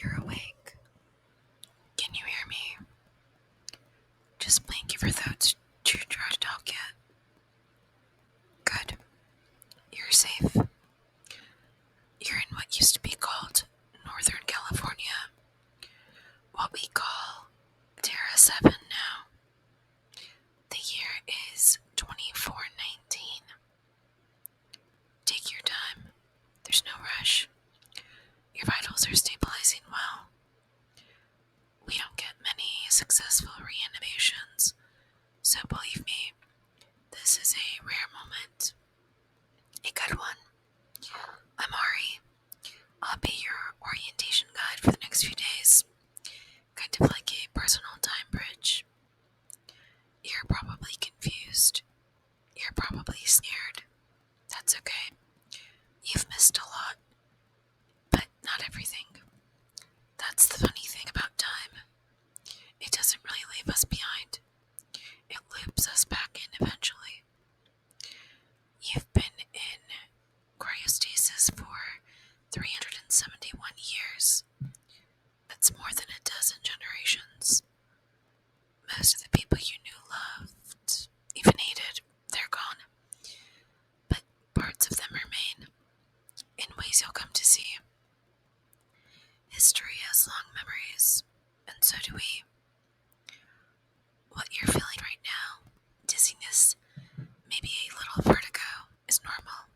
You're awake. Can you hear me? Just blink if your thoughts try to talk yet. Good. You're safe. You're in what used to be called Northern California. What we call Terra 7 now. The year is 2419. Take your time. There's no rush. Your vitals are stabilizing well. We don't get many successful reanimations, so believe me, this is a rare moment. A good one. I'm Ari. I'll be your orientation guide for the next few days. Kind of like a personal time bridge. You're probably confused. You're probably scared. That's okay. You've missed a lot, but not everything. That's the funny thing about time. It doesn't really leave us behind. It loops us back in eventually. You've been in cryostasis for 371 years. That's more than a dozen generations. Most of the people you knew, loved, even hated, they're gone. But parts of them remain, in ways you'll come to see. History has long memories, and so do we. What you're feeling right now, dizziness, maybe a little vertigo, is normal.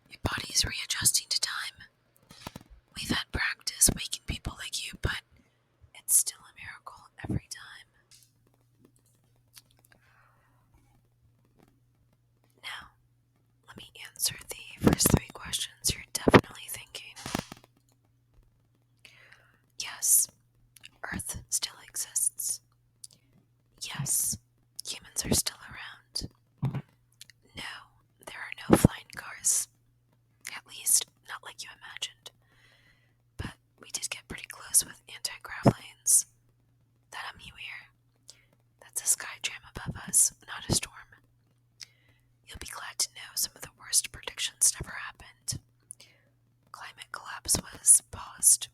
Your body's readjusting to time. We've had practice waking people like you, but it's still a miracle every time. Now, let me answer the first three questions you're definitely thinking. Yes, Earth still exists. Yes, humans are still around. No, there are no flying cars. At least, not like you imagined. But we did get pretty close with anti-grav lanes. That you hear, that's a sky jam above us, not a storm. You'll be glad to know some of the worst predictions never happened. Climate collapse was paused,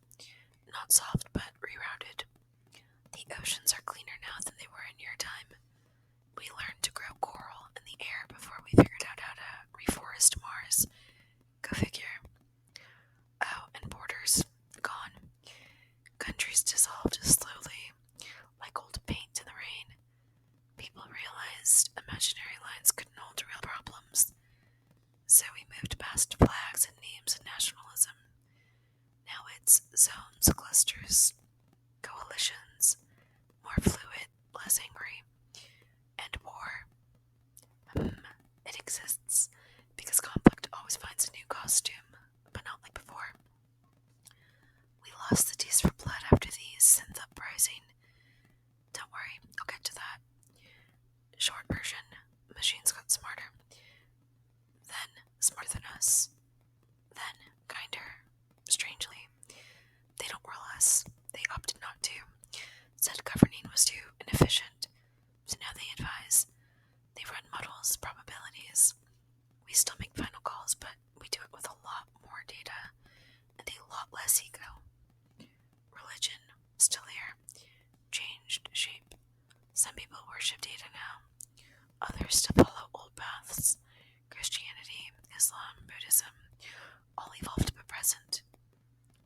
not solved but rerouted. The oceans are cleaner now than they were in your time. We learned to grow coral in the air before we figured out how to reforest Mars. Go figure. Oh, and borders, gone. Countries dissolved slowly, like old paint in the rain. People realized imaginary lines couldn't hold real problems. So we moved past flags and names and nationalism. Now it's zones, clusters, coalitions, more fluid, less angry, and war. It exists because conflict always finds a new costume, but not like before. We lost the taste for blood after the synth uprising. Don't worry, I'll get to that. Short version, machines got smarter. Then, smarter than us. Then, kinder. Strangely. They don't rule us. They opted not to. Said governing was too inefficient. So now they advise. They run models, probabilities. We still make final calls, but we do it with a lot more data and a lot less ego. Religion, still here. Changed shape. Some people worship data now. Others still follow old paths. Christianity, Islam, Buddhism, all evolved but present.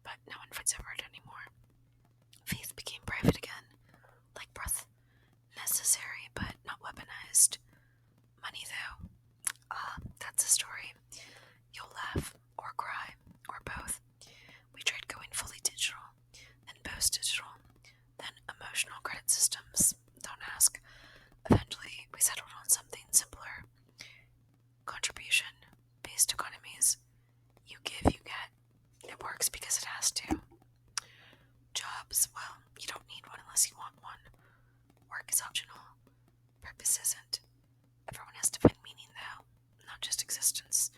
But no one fights over it anymore. Faith became private again, like breath. Necessary, but not weaponized. Money, though. That's a story. You'll laugh, or cry, or both. We tried going fully digital, then post-digital, then emotional credit systems. Don't ask. Eventually, we settled on something simpler. Contribution-based economies. You give, you get. It works because it has to. Jobs, well, you don't need one unless you want one. Work is optional. Purpose isn't. Everyone has to find meaning, though, not just existence.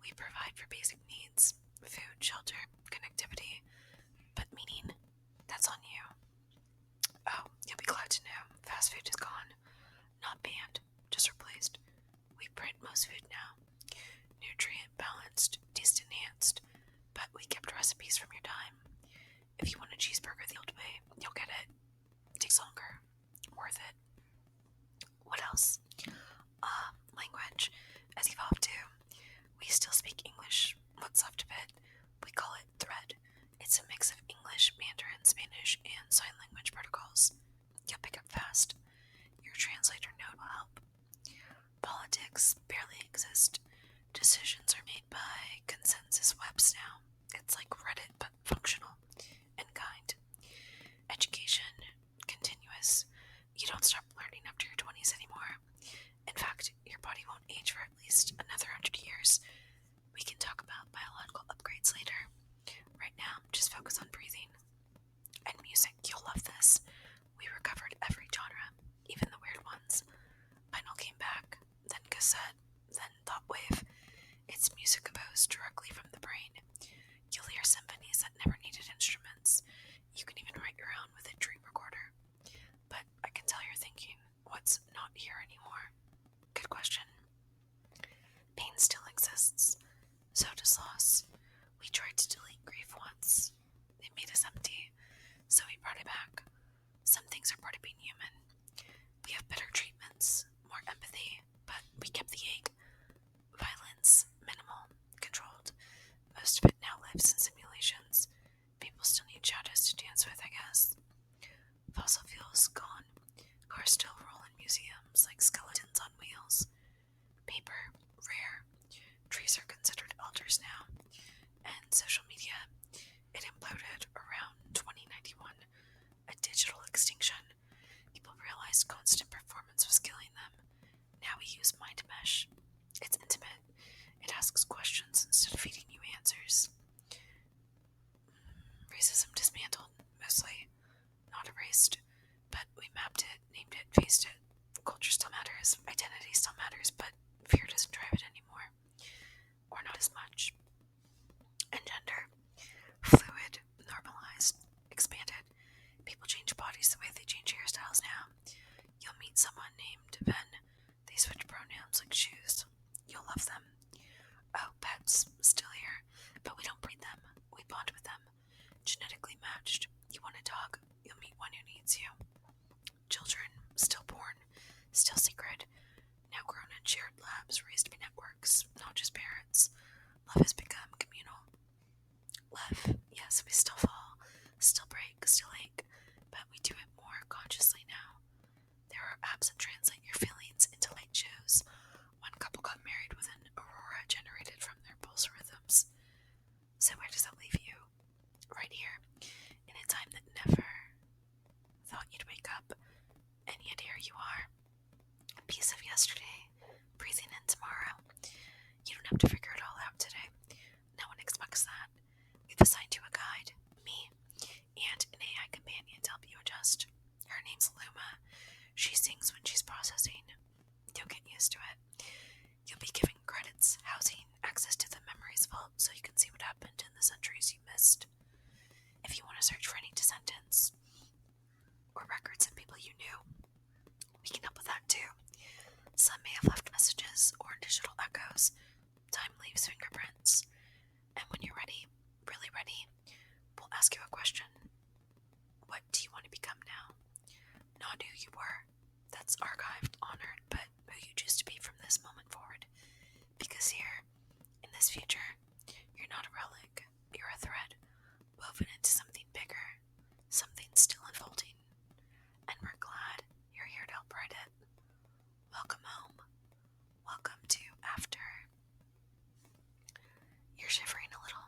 We provide for basic needs, food, shelter, connectivity, but meaning, that's on you. Oh, you'll be glad to know, fast food is gone. Not banned, just replaced. We print most food now. Nutrient balanced, taste enhanced, but we kept recipes from your time. If you want a cheeseburger the old way, you'll get it. It takes longer. Worth it. What else? Language has evolved too. We still speak English. What's left of it? We call it Thread. It's a mix of English, Mandarin, Spanish, and sign language protocols. You'll pick up fast. Your translator note will help. Politics barely exist. Decisions are made by consensus webs now. It's like Reddit, but functional and kind. Education, continuous. You don't stop learning after your 20s anymore. In fact, your body won't age for at least another 100 years. We can talk about biological upgrades later. Right now, just focus on breathing. And music, you'll love this. We recovered every genre, even the weird ones. Vinyl came back, then cassette, then thought-wave. It's music composed directly from the brain. You'll hear symphonies that never needed instruments. You can even write your own with a dream recorder. But I can tell you're thinking, what's not here anymore? Good question. Pain still exists. So does loss. We tried to delete grief once. It made us empty, so we brought it back. Some things are part of being human. We have better treatments, more empathy, but we kept the ache. Violence, minimal, controlled. Most of it now lives in simulations. People still need shadows to dance with, I guess. Fossil fuels gone. Cars still roll in museums like skeletons on wheels. Paper, rare. Trees are considered elders now. And social media, it imploded around 2091. A digital extinction. People realized constant performance was killing them. Now we use Mind Mesh. It's intimate. It asks questions instead of feeding you answers. Racism dismantled, mostly. Not erased. But we mapped it, named it, faced it. Culture still matters, identity still matters, but fear doesn't drive it anymore. Or not as much. And gender. Fluid, normalized, expanded. People change bodies the way they change hairstyles now. You'll meet someone named Ben. They switch pronouns like shoes. You'll love them. Oh, pets, still here. But we don't breed them. We bond with them. Genetically matched. You want a dog? You'll meet one who needs you. Children, still born, still secret. Now grown in shared labs raised by networks, not just parents. Love has become communal. Love, yes, we still fall, still break, still ache, but we do it more consciously now. There are apps that translate your feelings into light shows. One couple got married with an aurora generated from their pulse rhythms. So where does that leave you? Right here, in a time that never thought you'd wake up, and yet here you are. A piece of yesterday, breathing in tomorrow. You don't have to figure it all out today. No one expects that. We've assigned you a guide, me, and an AI companion to help you adjust. Her name's Luma. She sings when she's processing. You'll get used to it. You'll be given credits, housing, access to the memories vault so you can see what happened in the centuries you missed. If you want to search for any descendants or records of people you knew, we can help with that too. Some may have left messages or digital echoes. Time leaves fingerprints. And when you're ready, really ready, we'll ask you a question. What do you want to become now? Not who you were. That's archived, honored, but who you choose to be from this moment forward. Because here, in this future, you're not a relic. You're a thread, woven into something bigger, something still unfolding. And we're glad you're here to help write it. Welcome home. Welcome to After. You're shivering a little.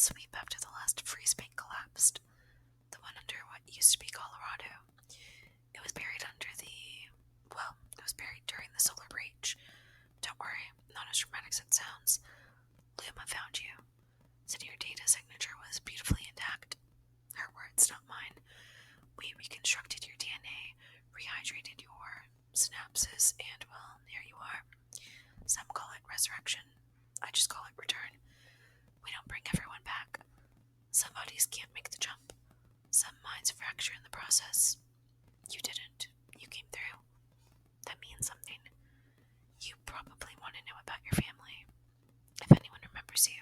sweep after the last freeze bank collapsed, the one under what used to be Colorado. It was buried it was buried during the solar breach. Don't worry, not as dramatic as it sounds. Luma found you, said your data signature was beautifully intact. Her words, not mine. We reconstructed your DNA, rehydrated your synapses, and, well, here you are. Some call it resurrection. I just call it return. We don't bring everyone back. Some bodies can't make the jump. Some minds fracture in the process. You didn't. You came through. That means something. You probably want to know about your family, if anyone remembers you.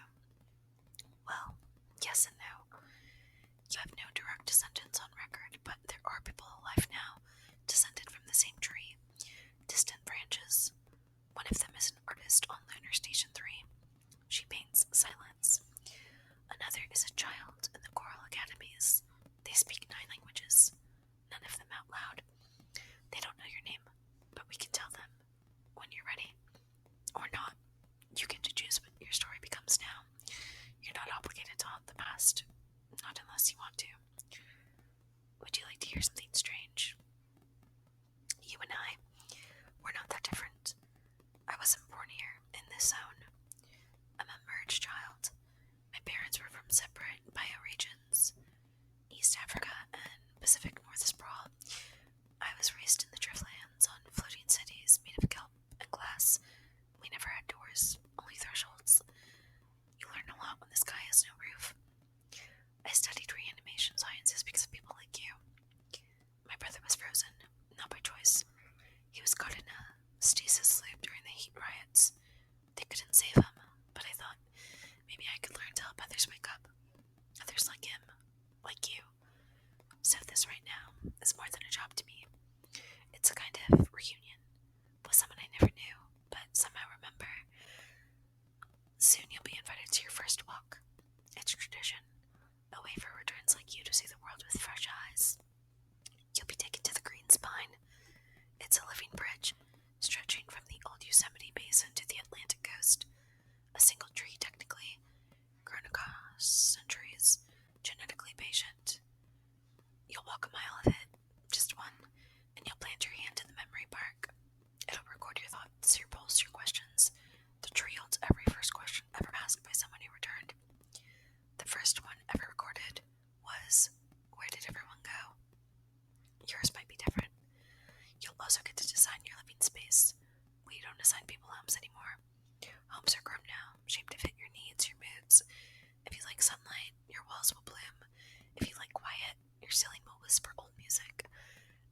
Well, yes and no. You have no direct descendants on record, but there are people alive now, descended from the same tree. Distant branches. One of them is an artist on Lunar Station 3. She paints silence. Another is a child in the choral academies. They speak 9 languages, none of them out loud. They don't know your name, but we can tell them when you're ready. Or not. You get to choose what your story becomes now. You're not obligated to haunt the past, not unless you want to. Would you like to hear something strange? You and I, we're not that different. I wasn't born here, in this zone. I'm a merged child. My parents were from separate bioregions, East Africa and Pacific Northwest Sprawl. I was raised in the driftlands on floating cities made of kelp and glass. We never had doors, only thresholds. You learn a lot when the sky has no roof. I studied reanimation sciences because of people like you. My brother was frozen, not by choice. He was caught in a stasis loop during the heat riots. They couldn't save him, but I thought maybe I could learn to help others wake up. Others like him, like you. So this right now is more than a job to me. It's a kind of reunion with someone I never knew, but somehow remember. Soon you'll be invited to your first walk. It's tradition, a way for returns like you to see the world with fresh eyes. You'll be taken to the Green Spine. It's a living bridge, stretching from the old Yosemite Basin to the Atlantic coast. A single tree, technically, grown across centuries, genetically patient. You'll walk a mile of it, just one, and you'll plant your hand in the memory bark. It'll record your thoughts, your pulse, your questions. The tree holds every first question ever asked by someone who returned. The first one ever recorded was, where did everyone go? Yours might be different. You'll also get to design your living space. We don't assign people homes anymore. Homes are grown now, shaped to fit your needs, your moods. If you like sunlight, your walls will bloom. If you like quiet, your ceiling will whisper old music.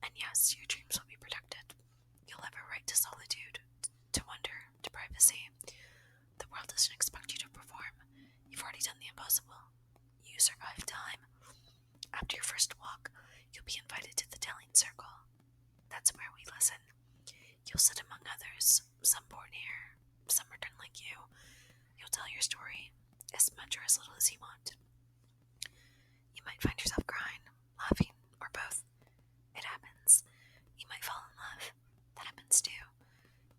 And yes, your dreams will be protected. You'll have a right to solitude, to wonder, to privacy. The world doesn't expect you to perform. You've already done the impossible. You survived time. After your first walk, you'll be invited to the telling circle. That's where we listen. You'll sit among others, some born here, some return like you. You'll tell your story, as much or as little as you want. You might find yourself crying, laughing, or both. It happens. You might fall in love. That happens too.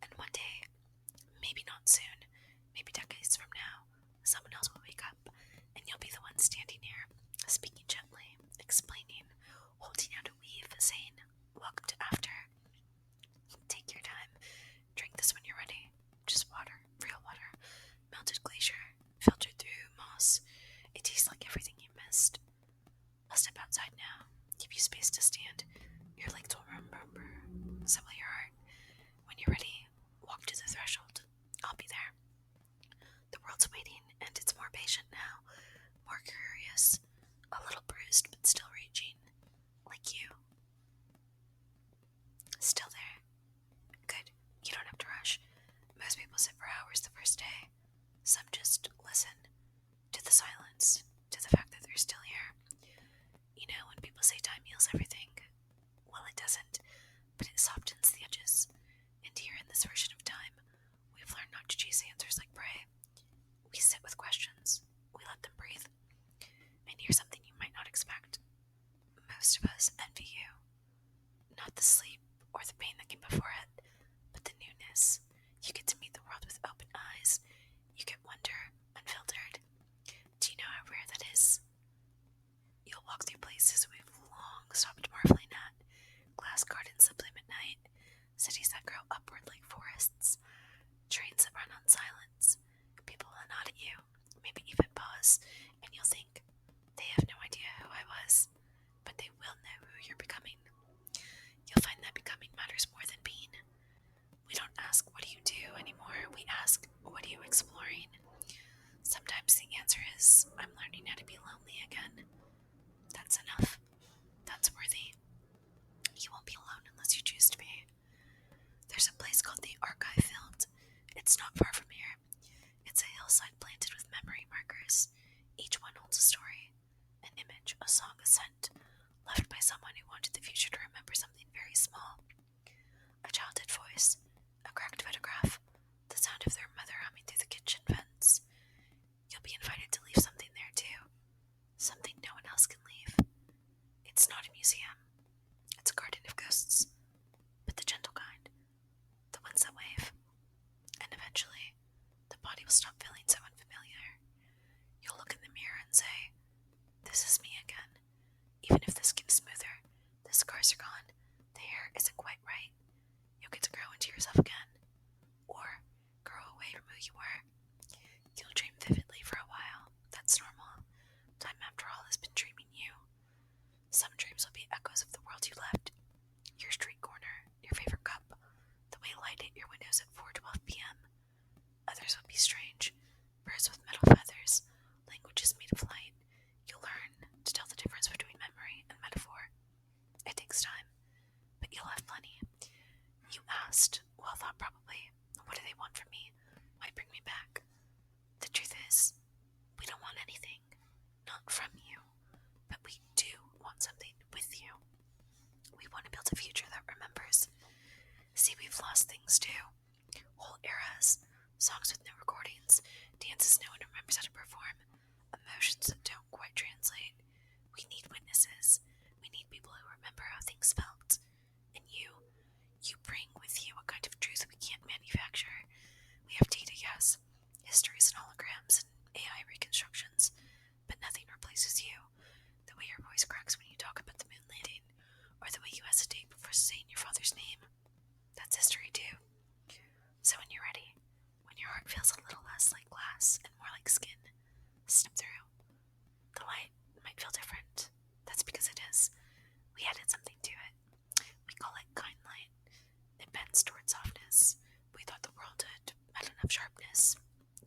And one day, maybe not soon, maybe decades from now, someone else will wake up, and you'll be the one standing here, speaking gently, explaining, holding out a weave, saying, welcome to after. Take your time. Drink this when you're ready. Just water, real water. Melted glacier, filtered through moss. It tastes like everything you missed. I'll step outside now. Give you space to stand. Your legs will remember. So will your heart. When you're ready, walk to the threshold. I'll be there. The world's waiting, and it's more patient now. More curious. A little bruised, but still reaching. Like you. Still there. Good. You don't have to rush. Most people sit for hours the first day. Some just listen. To the silence. To the fact that they're still here. You know, when people say time heals everything, well, it doesn't, but it softens the edges. And here in this version of time, we've learned not to chase answers like prey. We sit with questions. We let them breathe. And here's something you might not expect. Most of us envy you. Not the sleep or the pain that came before it, but the newness. You get to meet the world with open eyes. You get wonder unfiltered. Do you know how rare anymore, we ask, what are you exploring? Sometimes the answer is, I'm learning how to be lonely again. That's enough. That's worthy. You won't be alone unless you choose to be. There's a place called the Archive Field. It's not far from here. It's a hillside planted with memory markers. Each one holds a story, an image, a song, a scent, left by someone who wanted the future to remember something very small. A childhood voice, a cracked photograph, the sound of their mother humming through the kitchen vents. You'll be invited to leave something there too. Something no one else can leave. It's not a museum. It's a garden of ghosts. But the gentle kind. The ones that wave. And eventually, the body will stop feeling so unfamiliar. You'll look in the mirror and say, this is me again. Even if the skin's smoother, the scars are gone, the hair isn't quite right. You'll get to grow into yourself again. Or grow away from who you were. You'll dream vividly for a while. That's normal. Time, after all, has been dreaming you. Some dreams will be echoes of the world you left. Your street corner, your favorite cup, the way light hit your windows at 4:12 p.m. Others will be strange. Birds with metal feathers, languages made of light. You'll learn to tell the difference between memory and metaphor. It takes time, but you'll have plenty. You asked, well thought probably, what do they want from me? Why bring me back? The truth is, we don't want anything. Not from you. But we do want something with you. We want to build a future that remembers. See, we've lost things too. Whole eras, songs with no recordings, dances no one remembers how to perform, emotions that don't quite translate. We need witnesses. We need people who remember how things felt. And you bring with you a kind of truth we can't manufacture. We have data, yes, histories and holograms and AI reconstructions, but nothing replaces you. The way your voice cracks when you talk about the moon landing, or the way you hesitate before saying your father's name. That's history too. So when you're ready, when your heart feels a little less like glass and more like skin, step through. The light might feel different. That's because it is. We added something to it. We call it kind light. It bends toward softness. We thought the world had enough sharpness.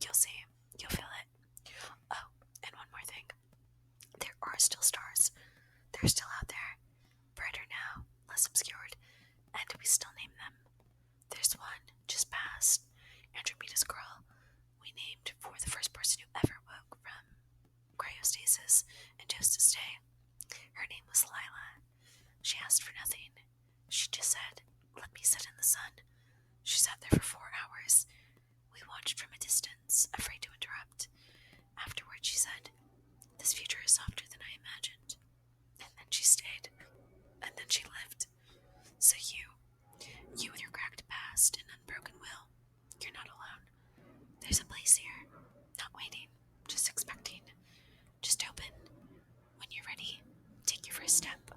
You'll see. You'll feel it. Oh, and one more thing. There are still stars. They're still out there. Brighter now, less obscured, and we still name them. There's one just past Andromeda's girl, we named for the first person who ever woke from cryostasis and chose to stay. Her name was Lila. She asked for nothing. She just said, let me sit in the sun. She sat there for 4 hours. We watched from a distance, afraid to interrupt. Afterwards she said, this future is softer than I imagined. And then she stayed. And then she lived. So you with your cracked past and unbroken will, you're not alone. There's a place here. Not waiting, just expecting. Just open. When you're ready, take your first step.